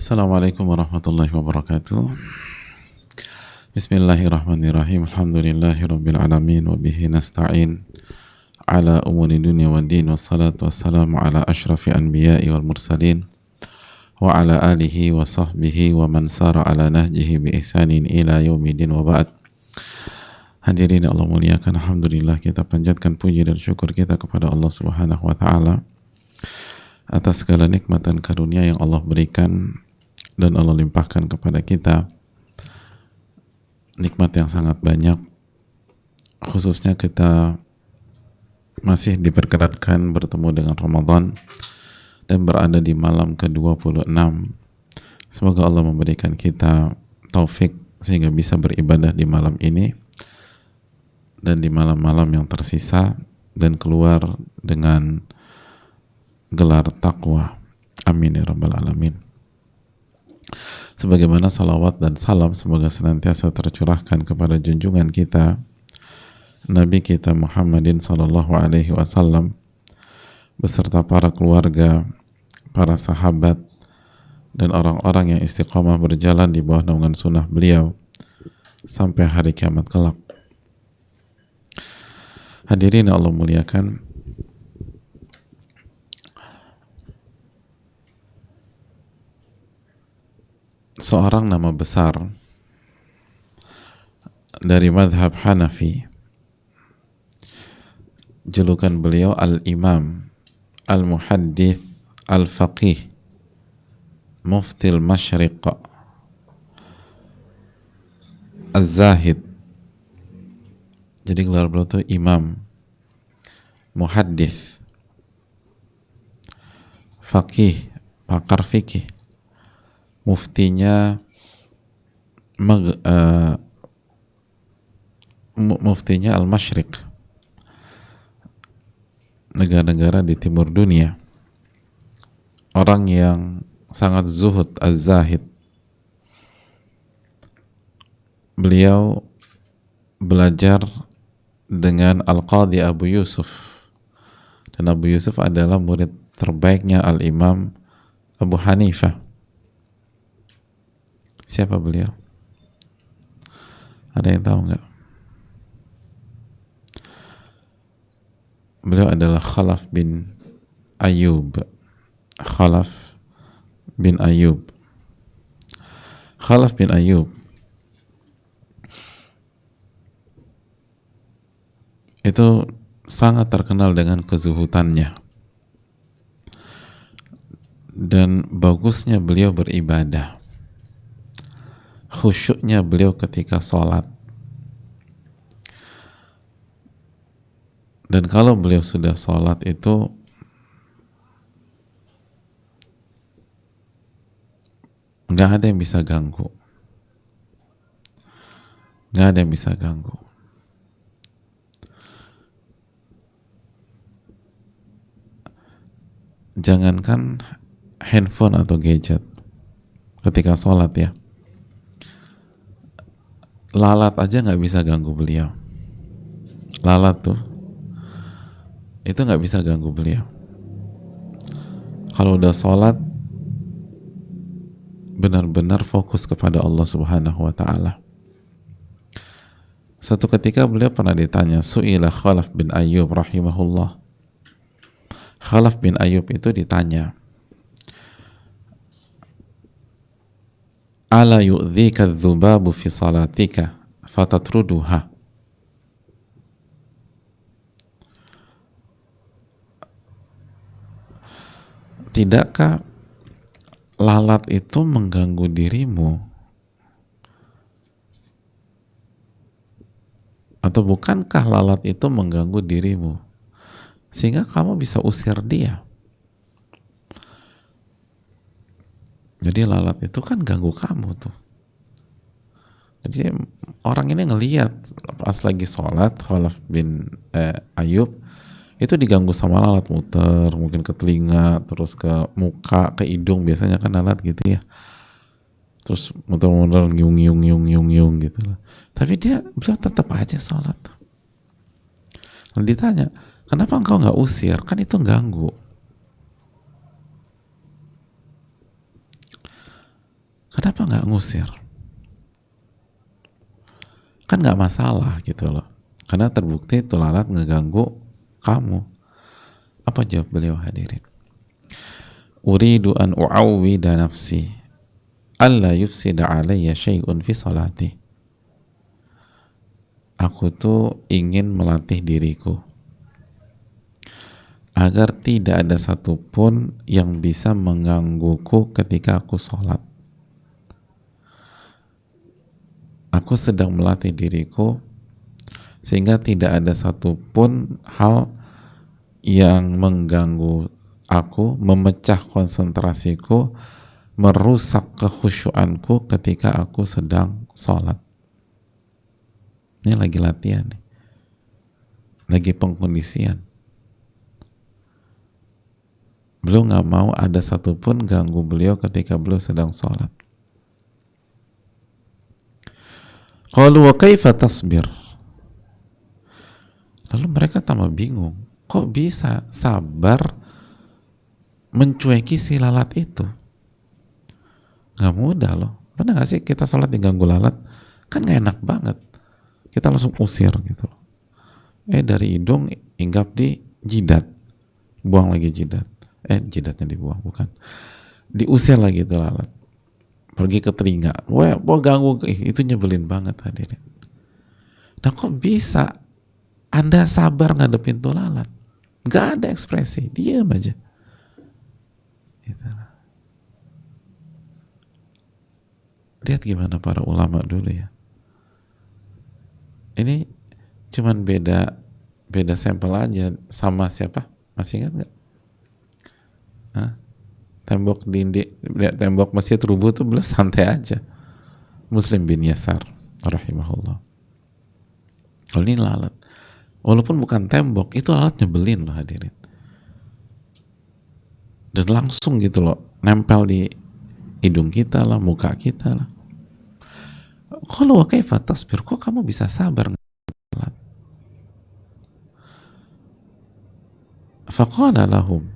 Assalamualaikum warahmatullahi wabarakatuh. Bismillahirrahmanirrahim. Alhamdulillahirabbil alamin wa bihi nasta'in ala umuri dunya waddin wassalatu wassalamu ala asyrafil anbiya'i wal mursalin wa ala alihi wa sahbihi wa man sara ala nahjihi bi ihsanin ila yaumidin wa ba'd. Hadirin Allah muliakan, alhamdulillah kita panjatkan puji dan syukur kita kepada Allah Subhanahu wa taala atas segala nikmat dan karunia yang Allah berikan dan Allah limpahkan kepada kita, nikmat yang sangat banyak. Khususnya kita masih diperkenankan bertemu dengan Ramadan dan berada di malam ke-26. Semoga Allah memberikan kita taufik sehingga bisa beribadah di malam ini dan di malam-malam yang tersisa dan keluar dengan gelar takwa. Amin ya rabbal alamin. Sebagaimana salawat dan salam semoga senantiasa tercurahkan kepada junjungan kita Nabi kita Muhammadin sallallahu alaihi wasallam beserta para keluarga, para sahabat dan orang-orang yang istiqamah berjalan di bawah naungan sunnah beliau sampai hari kiamat kelak. Hadirin yang Allah muliakan, seorang nama besar dari madhab Hanafi, julukan beliau Al-Imam, Al-Muhaddith, Al-Faqih, Muftil Masyriq, Az-Zahid. Jadi gelar beliau itu Imam, Muhaddith, Faqih, pakar fikih, muftinya muftinya Al-Masyriq, negara-negara di timur dunia, orang yang sangat zuhud, az-zahid. Beliau belajar dengan Al-Qadhi Abu Yusuf, dan Abu Yusuf adalah murid terbaiknya Al-Imam Abu Hanifah. Siapa beliau? Ada yang tahu nggak? Beliau adalah Khalaf bin Ayyub. Khalaf bin Ayyub. Khalaf bin Ayyub itu sangat terkenal dengan kezuhutannya dan bagusnya beliau beribadah, khusyuknya beliau ketika sholat. Dan kalau beliau sudah sholat itu nggak ada yang bisa ganggu, nggak ada yang bisa ganggu. Jangankan handphone atau gadget ketika sholat ya, lalat aja nggak bisa ganggu beliau. Lalat tuh itu nggak bisa ganggu beliau. Kalau udah sholat benar-benar fokus kepada Allah Subhanahu wa taala. Satu ketika beliau pernah ditanya, Su'ila Khalaf bin Ayyub rahimahullah. Khalaf bin Ayyub itu ditanya, ala yu'dhika adh-dhubabu fi salatika fatatruduha. Tidakkah lalat itu mengganggu dirimu? Atau bukankah lalat itu mengganggu dirimu sehingga kamu bisa usir dia? Jadi lalat itu kan ganggu kamu tuh. Jadi orang ini ngelihat pas lagi sholat, Khalaf bin Ayyub itu diganggu sama lalat, muter mungkin ke telinga, terus ke muka, ke hidung, biasanya kan lalat gitu ya, terus muter-muter ngiung gitu lah. Tapi beliau tetap aja sholat. Lalu ditanya, kenapa engkau nggak usir? Kan itu ganggu. nggak ngusir, kan nggak masalah gitu loh, karena terbukti itu lalat ngeganggu kamu. Apa jawab beliau hadirin? Uridu an u'awwida nafsi alla yufsida alayya syai'un fi salati. Aku tuh ingin melatih diriku agar tidak ada satupun yang bisa menggangguku ketika aku sholat. Aku sedang melatih diriku sehingga tidak ada satupun hal yang mengganggu aku, memecah konsentrasiku, merusak kekhusyuanku ketika aku sedang sholat. Ini lagi latihan nih, lagi pengkondisian. Beliau nggak mau ada satupun ganggu beliau ketika beliau sedang sholat. Qalu wa kaifa tasbir? Lalu mereka tambah bingung, kok bisa sabar mencueki si lalat itu? Nggak mudah loh. Pernah nggak sih kita sholat diganggu lalat? Kan nggak enak banget. Kita langsung usir gitu. Dari hidung hinggap di jidat, buang lagi jidat. Jidatnya dibuang, bukan. Diusir lagi itu lalat. Pergi ke telinga. Wah, ganggu. Itu nyebelin banget hadirin. Nah kok bisa Anda sabar ngadepin tuh lalat? Gak ada ekspresi, diam aja. Gitu. Lihat gimana para ulama dulu ya. Ini cuman beda sampel aja sama siapa? Masih ingat nggak? Tembok dinding, tembok masjid rubuh tuh beliau santai aja. Muslim bin Yasar rahimahullah. Kalau ini lalat, walaupun bukan tembok, itu lalat nyebelin loh hadirin. Dan langsung gitu loh, nempel di hidung kita lah, muka kita lah. Kalau wa kaifa tasbir, kok kamu bisa sabar lalat? Faqala lahum,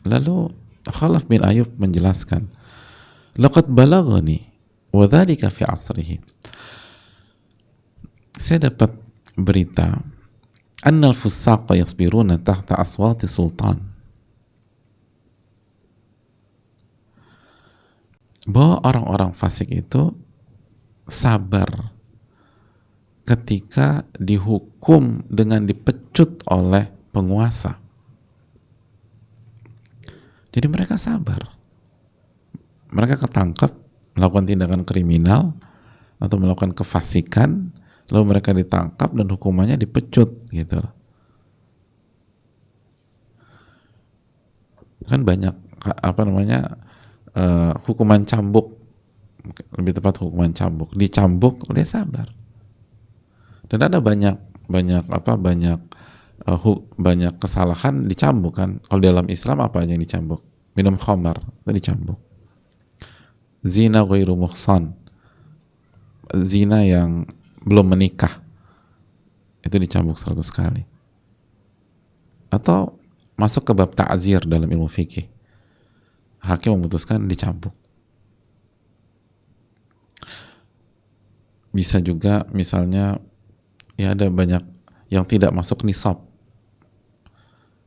lalu Khalaf bin Ayub menjelaskan, laqad balaghani wa dzalika fi asrihi. Saya dapat berita annal fussaqa yasbiruna tahta aswati sultan, bahwa orang-orang fasik itu sabar ketika dihukum dengan dipecut oleh penguasa. Jadi mereka sabar. Mereka ketangkap melakukan tindakan kriminal atau melakukan kefasikan, lalu mereka ditangkap dan hukumannya dipecut gitu. Kan banyak hukuman cambuk, lebih tepat hukuman cambuk. Dicambuk dia sabar. Dan ada banyak kesalahan dicambuk kan. Kalau dalam Islam apa aja yang dicambuk? Minum khamar itu dicambuk. Zina ghairu muhsan, zina yang belum menikah, itu dicambuk 100 kali. Atau masuk ke bab ta'zir dalam ilmu fikih, hakim memutuskan dicambuk. Bisa juga misalnya ya ada banyak yang tidak masuk nisab.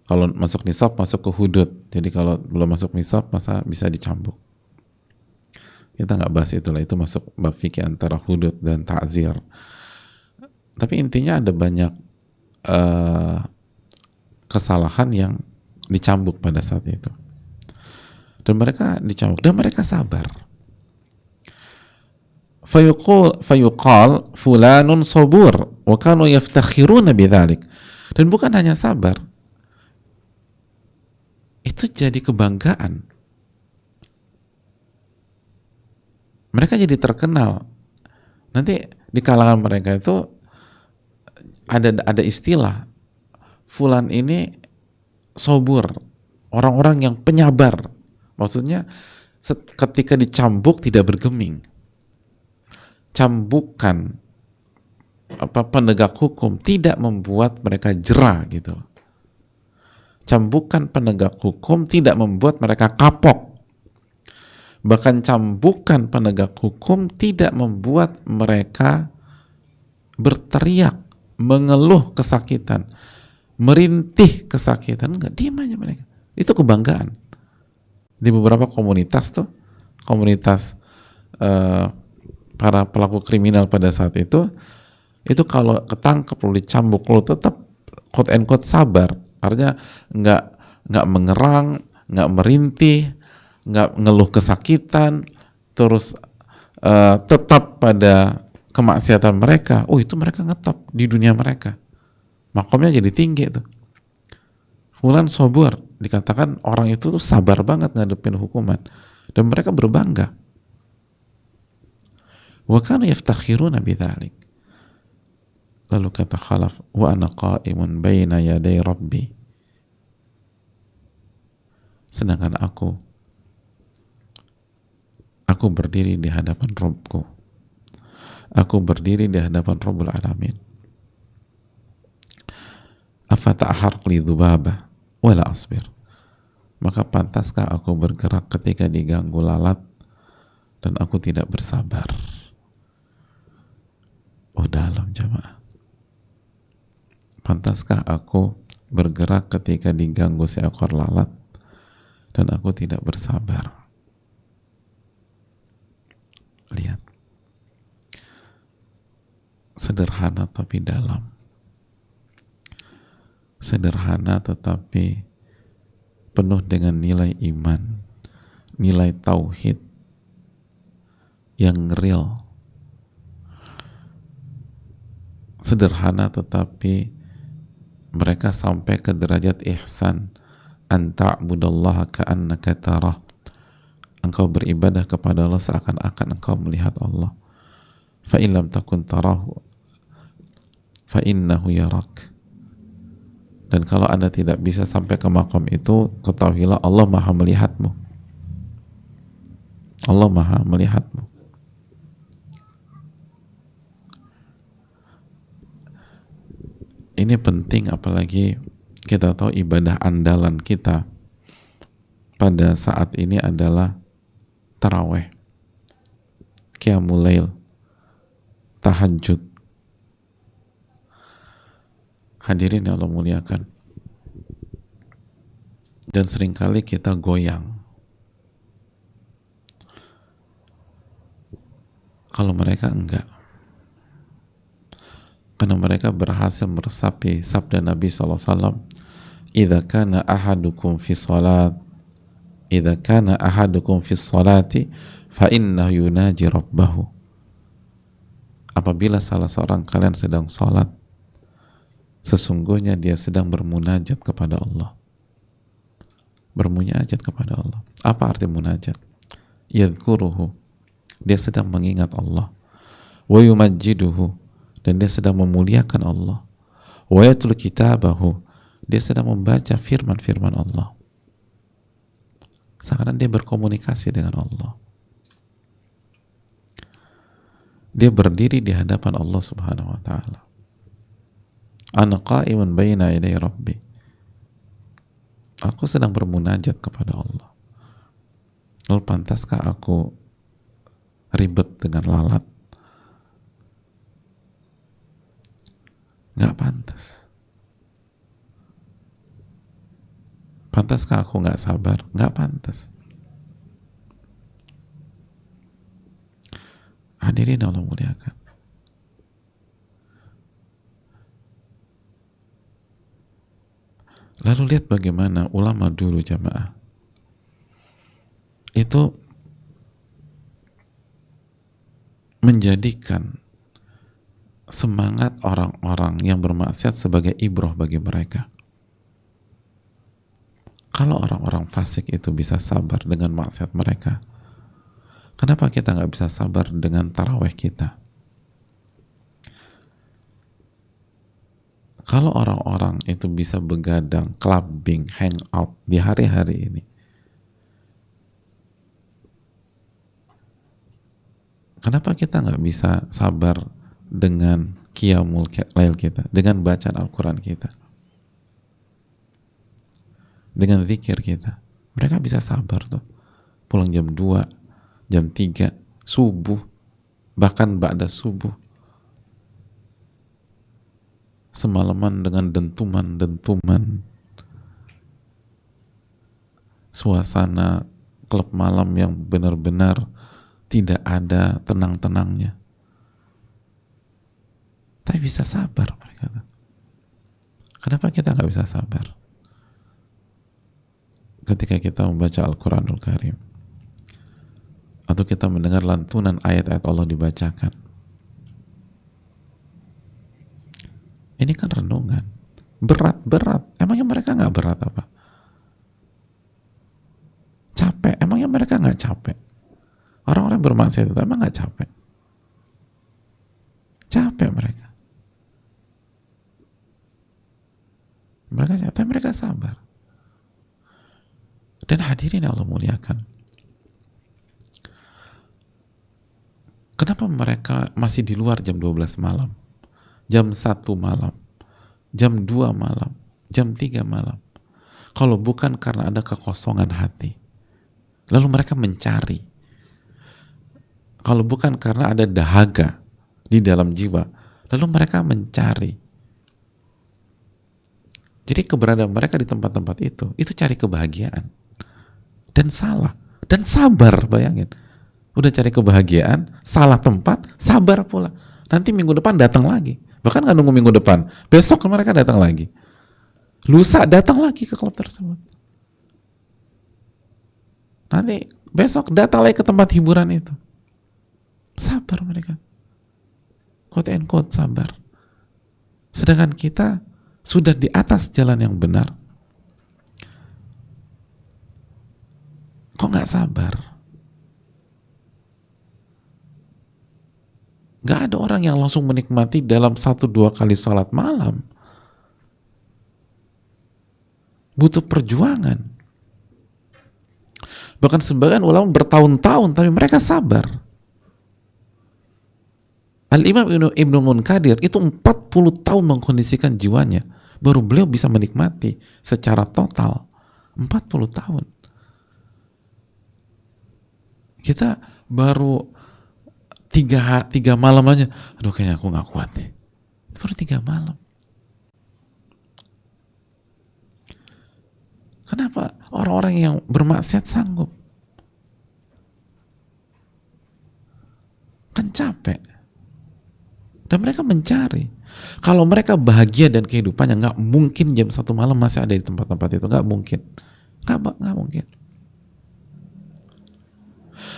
Kalau masuk nisab masuk ke hudud. Jadi kalau belum masuk nisab masa bisa dicambuk. Kita nggak bahas itulah, itu masuk bab fikih antara hudud dan ta'zir. Tapi intinya ada banyak kesalahan yang dicambuk pada saat itu. Dan mereka dicambuk dan mereka sabar. Fayuqal fulanun sabur wa kanu yaftakhiruna bidzalik. Dan bukan hanya sabar, itu jadi kebanggaan. Mereka jadi terkenal. Nanti di kalangan mereka itu ada istilah, fulan ini sabur, orang-orang yang penyabar. Maksudnya ketika dicambuk tidak bergeming. Cambukan penegak hukum tidak membuat mereka jera gitu. Cambukan penegak hukum tidak membuat mereka kapok. Bahkan cambukan penegak hukum tidak membuat mereka berteriak, mengeluh kesakitan, merintih kesakitan. Enggak, diam aja mereka. Itu kebanggaan. Di beberapa komunitas tuh, komunitas para pelaku kriminal pada saat itu kalau ketangkep lu dicambuk, lu tetap quote and quote sabar. Artinya nggak mengerang, nggak merintih, nggak ngeluh kesakitan, terus tetap pada kemaksiatan mereka. Oh, itu mereka ngetop di dunia mereka. Makomnya jadi tinggi tuh. Fulan sobur, dikatakan orang itu tuh sabar banget ngadepin hukuman, dan mereka berbangga. Wa kanu yaftakhiruna bidzalik. Lalu kata Khalaf, wa ana qa'imun baina yaday rabbi. Sedangkan aku berdiri di hadapan Rabbku. Aku berdiri di hadapan Rabbul Alamin. Afata'harq li dhubabah wala asbir. Maka pantaskah aku bergerak ketika diganggu lalat dan aku tidak bersabar? Oh, dalam jamaah. Pantaskah aku bergerak ketika diganggu seekor lalat dan aku tidak bersabar? Lihat. Sederhana tapi dalam. Sederhana tetapi penuh dengan nilai iman, nilai tauhid yang real. Sederhana tetapi mereka sampai ke derajat ihsan, an ta'budallaha ka'annaka tarah. Engkau beribadah kepada Allah seakan-akan engkau melihat Allah. Fa in lam takun tarahu fa innahu yarak. Dan kalau Anda tidak bisa sampai ke makam itu, ketahuilah Allah Maha melihatmu. Allah Maha melihatmu. Ini penting, apalagi kita tahu ibadah andalan kita pada saat ini adalah taraweh, qiyamul lail, tahajud. Hadirin yang Allah muliakan. Dan seringkali kita goyang. Kalau mereka enggak. Karena mereka berhasil meresapi sabda Nabi SAW, idza kana ahadukum fi sholati fa innahu yunaji rabbahu. Apabila salah seorang kalian sedang sholat, sesungguhnya dia sedang bermunajat kepada Allah. Bermunajat kepada Allah. Apa arti munajat? Yadhkuruhu, dia sedang mengingat Allah. Wa yumajjiduhu, dan dia sedang memuliakan Allah. Wa yatlu kitabahu, dia sedang membaca firman-firman Allah. Sekarang dia berkomunikasi dengan Allah. Dia berdiri di hadapan Allah Subhanahu wa ta'ala. Ana qa'imun baina yaday rabbi. Aku sedang bermunajat kepada Allah. Lalu pantaskah aku ribet dengan lalat? Nggak pantas. Pantaskah aku nggak sabar? Nggak pantas. Hadirin Allah muliakan. Lalu lihat bagaimana ulama dulu jamaah itu menjadikan semangat orang-orang yang bermaksiat sebagai ibroh bagi mereka. Kalau orang-orang fasik itu bisa sabar dengan maksiat mereka, kenapa kita nggak bisa sabar dengan taraweh kita? Kalau orang-orang itu bisa begadang, clubbing, hangout di hari-hari ini, kenapa kita nggak bisa sabar dengan qiyamul lail kita, dengan bacaan Al-Quran kita, dengan zikir kita? Mereka bisa sabar tuh, pulang jam 2, jam 3, subuh, bahkan ba'da subuh, semalaman dengan dentuman-dentuman, suasana klub malam yang benar-benar tidak ada tenang-tenangnya. Tapi bisa sabar mereka. Kenapa kita nggak bisa sabar ketika kita membaca Al-Quranul Karim atau kita mendengar lantunan ayat-ayat Allah dibacakan? Ini kan renungan berat. Emangnya mereka nggak berat apa? Capek? Emangnya mereka nggak capek? Orang-orang bermaksiat itu emang nggak capek? Capek mereka. Mereka capek, mereka sabar. Dan hadirin yang Allah muliakan, kenapa mereka masih di luar jam 12 malam, jam 1 malam, jam 2 malam, jam 3 malam? Kalau bukan karena ada kekosongan hati, lalu mereka mencari. Kalau bukan karena ada dahaga di dalam jiwa, lalu mereka mencari. Jadi keberadaan mereka di tempat-tempat itu cari kebahagiaan. Dan salah. Dan sabar, bayangin. Udah cari kebahagiaan, salah tempat, sabar pula. Nanti minggu depan datang lagi. Bahkan nggak nunggu minggu depan. Besok mereka datang lagi. Lusa datang lagi ke klub tersebut. Nanti besok datang lagi ke tempat hiburan itu. Sabar mereka. Quote and quote sabar. Sedangkan kita sudah di atas jalan yang benar, kok nggak sabar? Nggak ada orang yang langsung menikmati dalam 1-2 kali sholat malam. Butuh perjuangan. Bahkan sebagian ulama bertahun-tahun, tapi mereka sabar. Al-Imam Ibnu Munkadir itu 40 tahun mengkondisikan jiwanya, baru beliau bisa menikmati secara total. 40 tahun. Kita baru 3 malam aja, aduh kayaknya aku gak kuat nih. Baru 3 malam. Kenapa orang-orang yang bermaksiat sanggup? Kan capek. Dan mereka mencari. Kalau mereka bahagia dan kehidupannya, nggak mungkin jam 1 malam masih ada di tempat-tempat itu. Nggak mungkin. Nggak mungkin.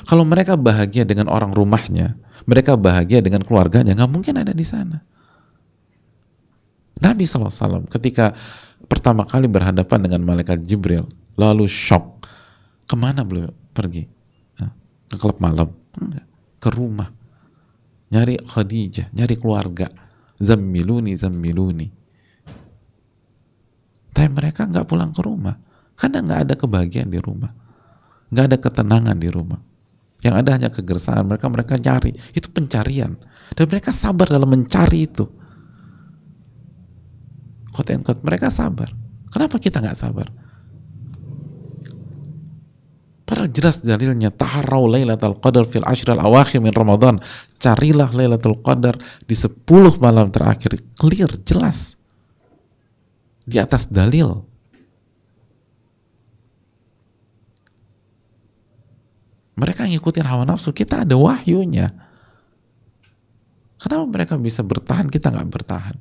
Kalau mereka bahagia dengan orang rumahnya, mereka bahagia dengan keluarganya, nggak mungkin ada di sana. Nabi SAW ketika pertama kali berhadapan dengan malaikat Jibril, lalu shock. Kemana beliau pergi? Ke klub malam? Enggak. Ke rumah. Nyari Khadijah, nyari keluarga. Zammiluni. Tapi mereka nggak pulang ke rumah. Karena nggak ada kebahagiaan di rumah. Nggak ada ketenangan di rumah. Yang ada hanya kegersaan. Mereka cari. Itu pencarian. Dan mereka sabar dalam mencari itu. Quote and quote, mereka sabar. Kenapa kita nggak sabar? Padahal jelas dalilnya, taharau lailatul qadar fil ashril awakhir min Ramadan. Carilah lailatul qadar di 10 malam terakhir. Clear, jelas. Di atas dalil. Mereka ngikutin hawa nafsu, kita ada wahyunya. Kenapa mereka bisa bertahan, kita nggak bertahan?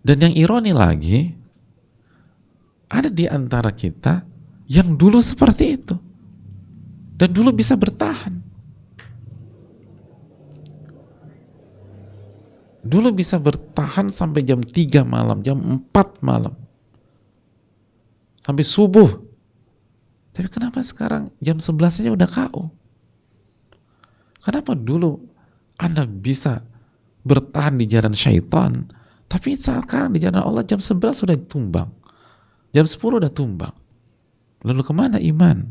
Dan yang ironi lagi, ada di antara kita yang dulu seperti itu dan dulu bisa bertahan, dulu bisa bertahan sampai jam 3 malam, jam 4 malam, sampai subuh. Tapi kenapa sekarang jam 11 aja udah KO? Kenapa dulu Anda bisa bertahan di jalan syaitan, tapi sekarang di jalan Allah jam 11 sudah tumbang, jam 10 udah tumbang? Lalu kemana iman?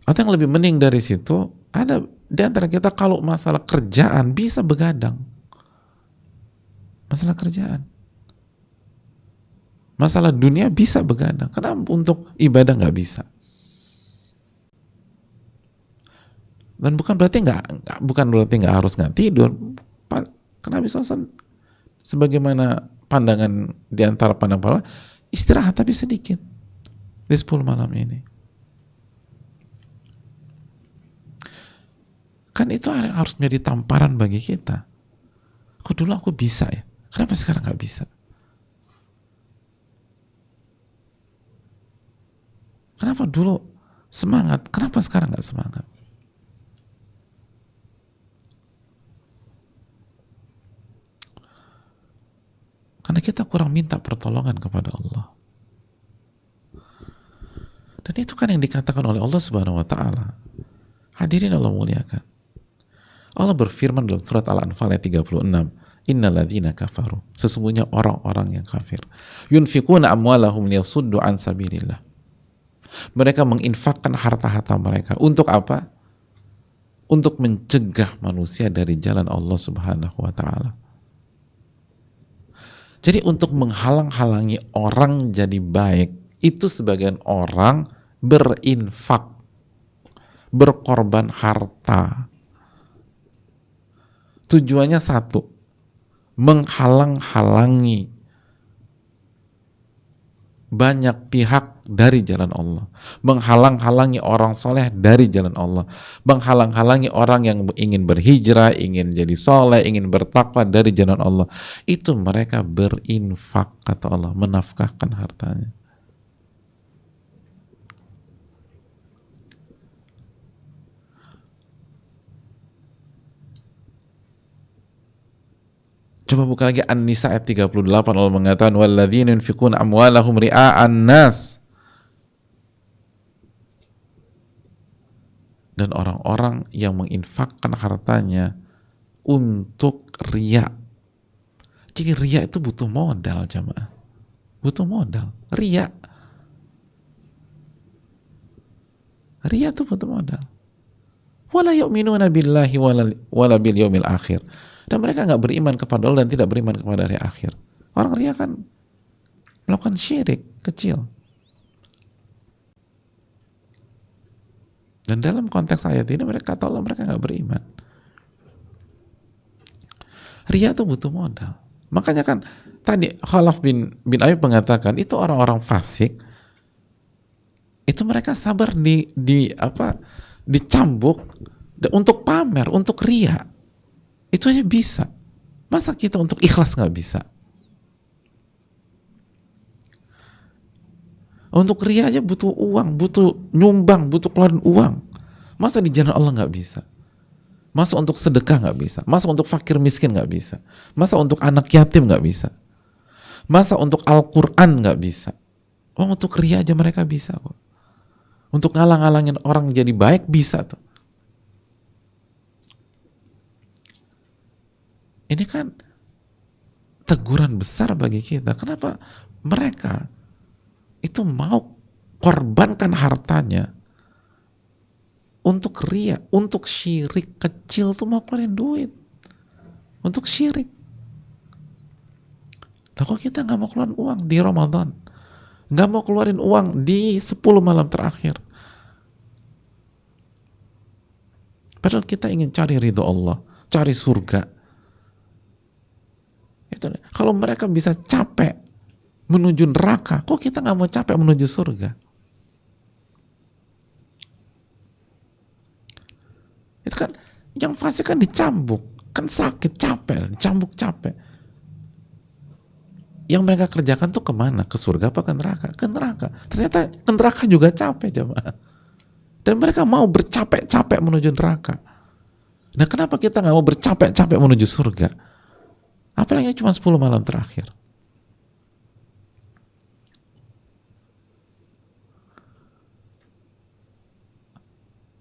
Atau yang lebih mending dari situ, ada di antara kita kalau masalah kerjaan bisa begadang. Masalah kerjaan. Masalah dunia bisa begadang, kenapa untuk ibadah nggak bisa? Dan bukan berarti nggak harus nggak tidur. Kenapa bisa sebagaimana pandangan di antara pandang istirahat tapi sedikit di 10 malam ini. Kan itu harus menjadi tamparan bagi kita. Kok dulu aku bisa ya? Kenapa sekarang nggak bisa? Kenapa dulu semangat? Kenapa sekarang nggak semangat? Karena kita kurang minta pertolongan kepada Allah. Dan itu kan yang dikatakan oleh Allah Subhanahu wa taala. Hadirin Allah muliakan. Allah berfirman dalam surat Al-Anfal ayat 36, innalladzina kafaru, sesungguhnya orang-orang yang kafir, yunfikuna amwalahum liyasuddu an sabilillah. Mereka menginfakkan harta-harta mereka untuk apa? Untuk mencegah manusia dari jalan Allah Subhanahu wa taala. Jadi untuk menghalang-halangi orang jadi baik, itu sebagian orang berinfak, berkorban harta. Tujuannya satu, menghalang-halangi banyak pihak dari jalan Allah, menghalang-halangi orang soleh dari jalan Allah, menghalang-halangi orang yang ingin berhijrah, ingin jadi soleh, ingin bertakwa dari jalan Allah. Itu mereka berinfak, kata Allah, menafkahkan hartanya. Coba buka lagi An-Nisa ayat 38, Allah mengatakan walladzina yunfikuna amwalahum ria'an nas, dan orang-orang yang menginfakkan hartanya untuk riya. Jadi riya itu butuh modal, jamaah. Butuh modal. Riya itu butuh modal. Wala yu'minuna billahi wala bil yaumil akhir. Dan mereka nggak beriman kepada Allah dan tidak beriman kepada hari akhir. Orang riya kan melakukan syirik kecil. Dan dalam konteks ayat ini mereka kata Allah mereka nggak beriman. Riya itu butuh modal. Makanya kan tadi Khalaf bin Ayub mengatakan itu orang-orang fasik itu mereka sabar dicambuk untuk pamer, untuk riya. Itu aja bisa. Masa kita untuk ikhlas nggak bisa? Untuk riya aja butuh uang, butuh nyumbang, butuh keluarin uang. Masa di jalan Allah nggak bisa? Masa untuk sedekah nggak bisa? Masa untuk fakir miskin nggak bisa? Masa untuk anak yatim nggak bisa? Masa untuk Al-Quran nggak bisa? Oh, untuk riya aja mereka bisa kok. Untuk ngalang-ngalangin orang jadi baik bisa tuh. Ini kan teguran besar bagi kita. Kenapa mereka itu mau korbankan hartanya untuk riya, untuk syirik kecil tuh mau keluarin duit untuk syirik. Lah kok kita nggak mau keluarin uang di Ramadan, nggak mau keluarin uang di 10 malam terakhir, padahal kita ingin cari ridho Allah, cari surga. Itu, kalau mereka bisa capek menuju neraka, kok kita nggak mau capek menuju surga? Itu kan yang fasik kan dicambuk, kan sakit, capek, dicambuk capek. Yang mereka kerjakan tuh kemana? Ke surga apa ke neraka? Ke neraka. Ternyata ke neraka juga capek, jemaah. Dan mereka mau bercapek-capek menuju neraka. Nah, kenapa kita nggak mau bercapek-capek menuju surga? Apalagi cuma 10 malam terakhir.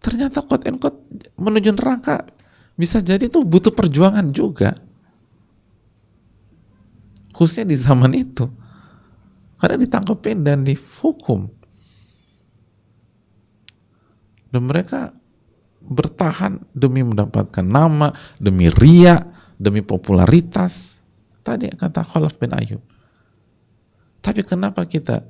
Ternyata quote and quote menuju neraka bisa jadi tuh butuh perjuangan juga. Khususnya di zaman itu. Karena ditangkapin dan dihukum. Dan mereka bertahan demi mendapatkan nama, demi riya, demi popularitas. Tadi kata Khalaf bin Ayub. Tapi kenapa kita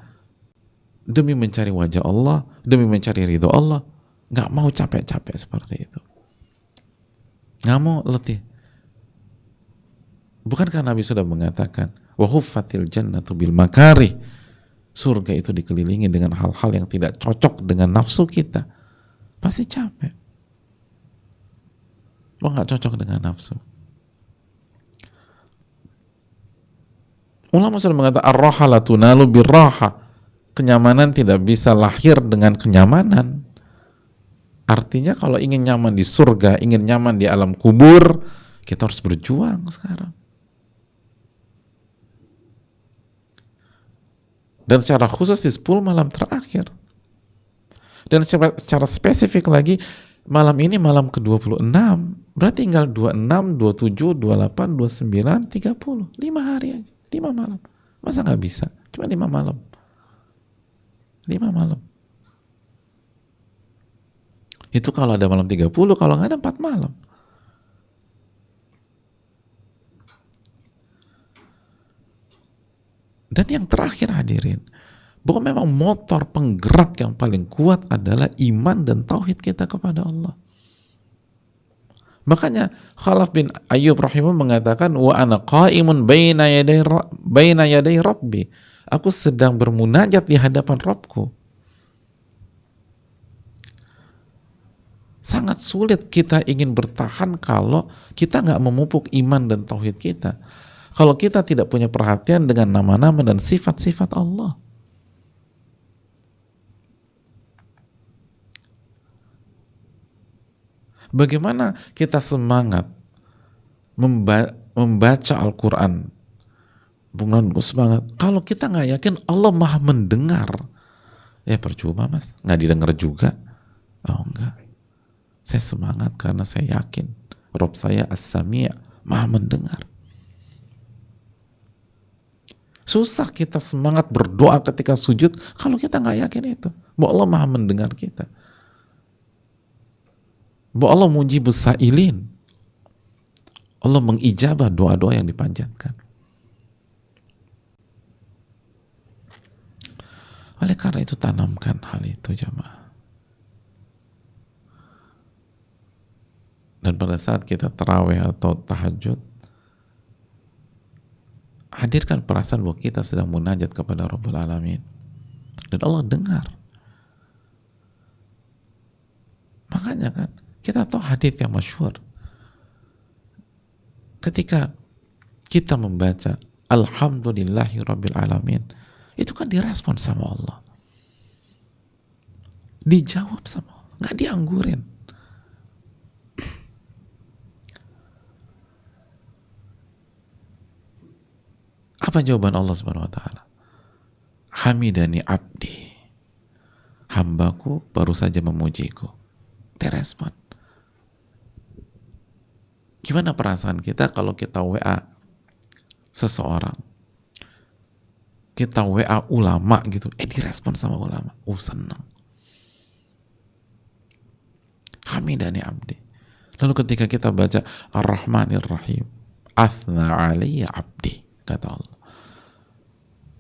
demi mencari wajah Allah, demi mencari ridho Allah, nggak mau capek-capek seperti itu, nggak mau letih? Bukankah Nabi sudah mengatakan, wa huffatil jannatu bil makarih, surga itu dikelilingi dengan hal-hal yang tidak cocok dengan nafsu kita, pasti capek. Lo nggak cocok dengan nafsu. Ulama sudah mengatakan ar-raha la tunalu birraha, kenyamanan tidak bisa lahir dengan kenyamanan. Artinya kalau ingin nyaman di surga, ingin nyaman di alam kubur, kita harus berjuang sekarang. Dan secara khusus di 10 malam terakhir. Dan secara spesifik lagi, malam ini malam ke-26, berarti tinggal 26, 27, 28, 29, 30. 5 hari aja, 5 malam. Masa nggak bisa? Cuma 5 malam. 5 malam. Itu kalau ada malam 30, kalau nggak ada 4 malam. Dan yang terakhir hadirin, bahwa memang motor penggerak yang paling kuat adalah iman dan tauhid kita kepada Allah. Makanya Khalaf bin Ayyub rahimahullah mengatakan, wa ana qaimun baina yaday rabbi, aku sedang bermunajat di hadapan Rabbku. Sangat sulit kita ingin bertahan kalau kita nggak memupuk iman dan tauhid kita. Kalau kita tidak punya perhatian dengan nama-nama dan sifat-sifat Allah. Bagaimana kita semangat membaca Al-Quran? Bukan semangat. Kalau kita nggak yakin Allah maha mendengar, ya percuma mas, nggak didengar juga. Oh enggak. Saya semangat karena saya yakin Rabb saya As-Sami', maha mendengar. Susah kita semangat berdoa ketika sujud kalau kita nggak yakin itu, bahwa Allah maha mendengar kita, bahwa Allah mujibus sa'ilin, Allah mengijabah doa-doa yang dipanjatkan. Oleh karena itu tanamkan hal itu jamaah. Dan pada saat kita tarawih atau tahajud, hadirkan perasaan bahwa kita sedang munajat kepada Rabbul Alamin. Dan Allah dengar. Makanya kan, kita tahu hadits yang masyhur. Ketika kita membaca Alhamdulillahi Rabbil Alamin, itu kan direspon sama Allah. Dijawab sama Allah, nggak dianggurin. Apa jawaban Allah Subhanahu wa taala? Hamidani abdi. Hambaku baru saja memujiku. Direspon. Gimana perasaan kita kalau kita WA seseorang? Kita WA ulama gitu, direspon sama ulama. Senang. Hamidani abdi. Lalu ketika kita baca Ar-Rahmanir Rahim, Athna alayya abdi, kata Allah,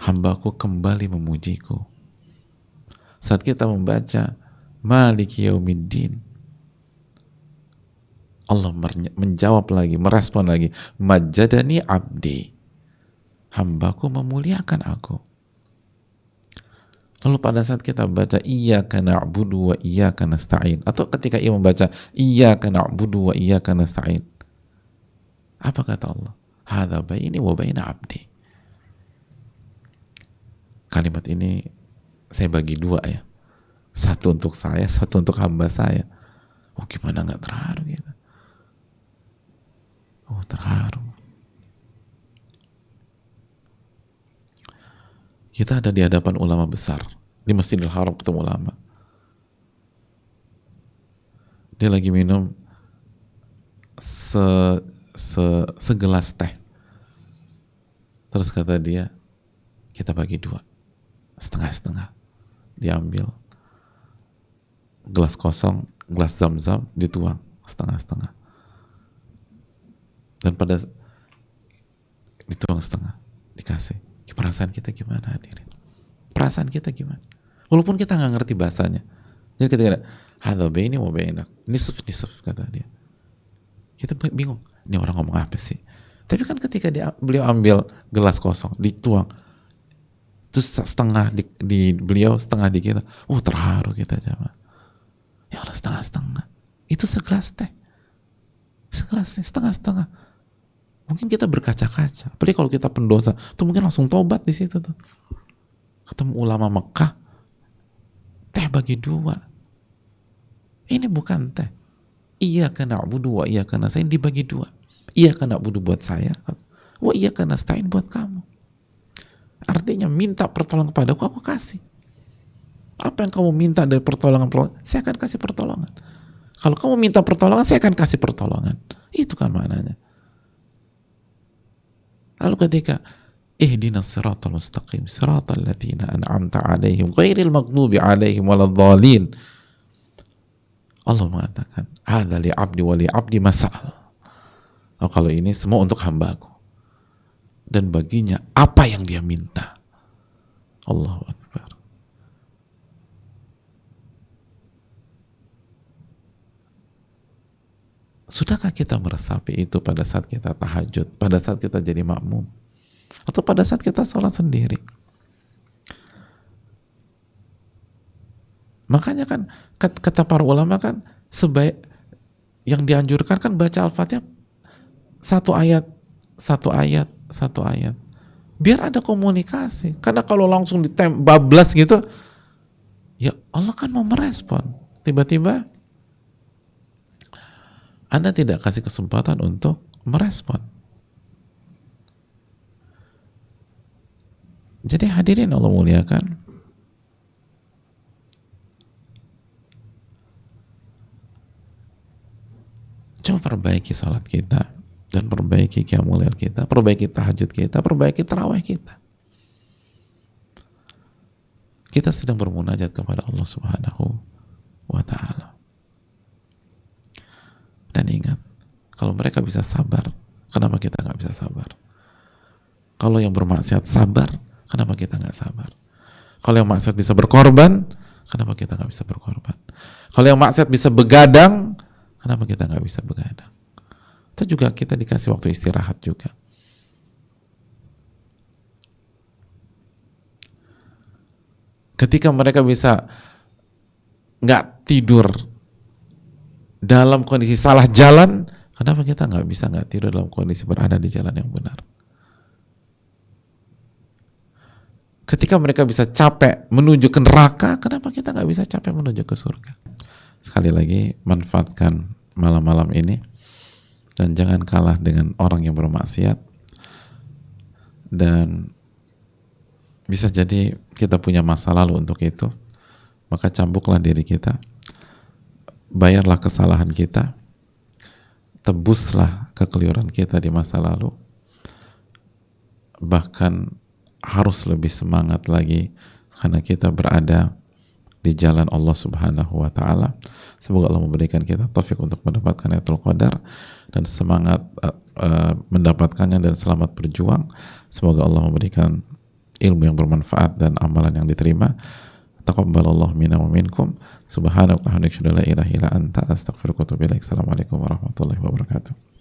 hambaku kembali memujiku. Saat kita membaca Maliki Yaumiddin, Allah menjawab lagi, merespon lagi, Majadani abdi, hambaku memuliakan aku. Lalu pada saat kita baca Iyyaka na'budu wa iyyaka nasta'in, atau ketika ia membaca Iyyaka na'budu wa iyyaka nasta'in, apa kata Allah? Hadza baini wa baina abdi. Kalimat ini saya bagi dua ya. Satu untuk saya, satu untuk hamba saya. Oh gimana nggak terharu gitu? Oh terharu. Kita ada di hadapan ulama besar. Di Masjidil Haram ketemu ulama. Dia lagi minum segelas teh. Terus kata dia, kita bagi dua. Setengah-setengah. Diambil. Gelas kosong, gelas zam-zam, dituang. Setengah-setengah. Dan pada dituang setengah. Dikasih. Perasaan kita gimana hadirin? Perasaan kita gimana? Walaupun kita nggak ngerti bahasanya. Jadi ketika ada hadza baini wa bainak, nisf kata dia. Kita bingung, ini orang ngomong apa sih? Tapi kan ketika beliau ambil gelas kosong, dituang, terus setengah di beliau, setengah di kita, terharu kita jamaah. Ya Allah, setengah-setengah. Itu segelas teh. Segelas teh, setengah-setengah. Mungkin kita berkaca-kaca. Apalagi kalau kita pendosa, tuh mungkin langsung tobat di situ tuh. Ketemu ulama Mekah, teh bagi dua. Ini bukan teh. Iyyaka na'budu wa iyyaka nasta'in, dibagi dua. Iyyaka na'budu buat saya, wa iyyaka nasta'in buat kamu. Artinya minta pertolongan kepadaku, aku kasih. Apa yang kamu minta dari pertolongan, saya akan kasih pertolongan. Kalau kamu minta pertolongan, saya akan kasih pertolongan. Itu kan maknanya. Lalu ketika ihdinas siratal mustaqim siratal ladzina an'amta 'alaihim ghairil maghdubi 'alaihim waladhdallin. Allah mengatakan, hadza li 'abdi wa li 'abdi mas'al. Kalau ini semua untuk hambaku dan baginya apa yang dia minta. Allahu Akbar. Sudahkah kita meresapi itu pada saat kita tahajud, pada saat kita jadi makmum, atau pada saat kita sholat sendiri? Makanya kan kata para ulama kan, sebaik yang dianjurkan kan baca Al-Fatihah satu ayat, biar ada komunikasi. Karena kalau langsung bablas gitu, ya Allah kan mau merespon. Tiba-tiba Anda tidak kasih kesempatan untuk merespon. Jadi hadirin Allah muliakan, coba perbaiki salat kita dan perbaiki qiyamul lail kita, perbaiki tahajud kita, perbaiki tarawih kita. Kita sedang bermunajat kepada Allah Subhanahu wa ta'ala. Dan ingat, kalau mereka bisa sabar, kenapa kita nggak bisa sabar? Kalau yang bermaksiat sabar, kenapa kita nggak sabar? Kalau yang maksiat bisa berkorban, kenapa kita nggak bisa berkorban? Kalau yang maksiat bisa begadang, kenapa kita nggak bisa begadang? Itu juga kita dikasih waktu istirahat juga. Ketika mereka bisa nggak tidur dalam kondisi salah jalan, kenapa kita nggak bisa nggak tidur dalam kondisi berada di jalan yang benar? Ketika mereka bisa capek menuju ke neraka, kenapa kita nggak bisa capek menuju ke surga? Sekali lagi, manfaatkan malam-malam ini dan jangan kalah dengan orang yang bermaksiat. Dan bisa jadi kita punya masa lalu untuk itu, maka cambuklah diri kita, bayarlah kesalahan kita, tebuslah kekeliruan kita di masa lalu, bahkan harus lebih semangat lagi karena kita berada di jalan Allah Subhanahu wa ta'ala. Semoga Allah memberikan kita taufik untuk mendapatkan Lailatul Qadar dan semangat mendapatkannya dan selamat berjuang. Semoga Allah memberikan ilmu yang bermanfaat dan amalan yang diterima. Taqabbalallahu minna wa minkum. Subhanaka wa bihamdika, la ilaha illa anta, astaghfiruka wa atubu ilaik. Assalamualaikum warahmatullahi wabarakatuh.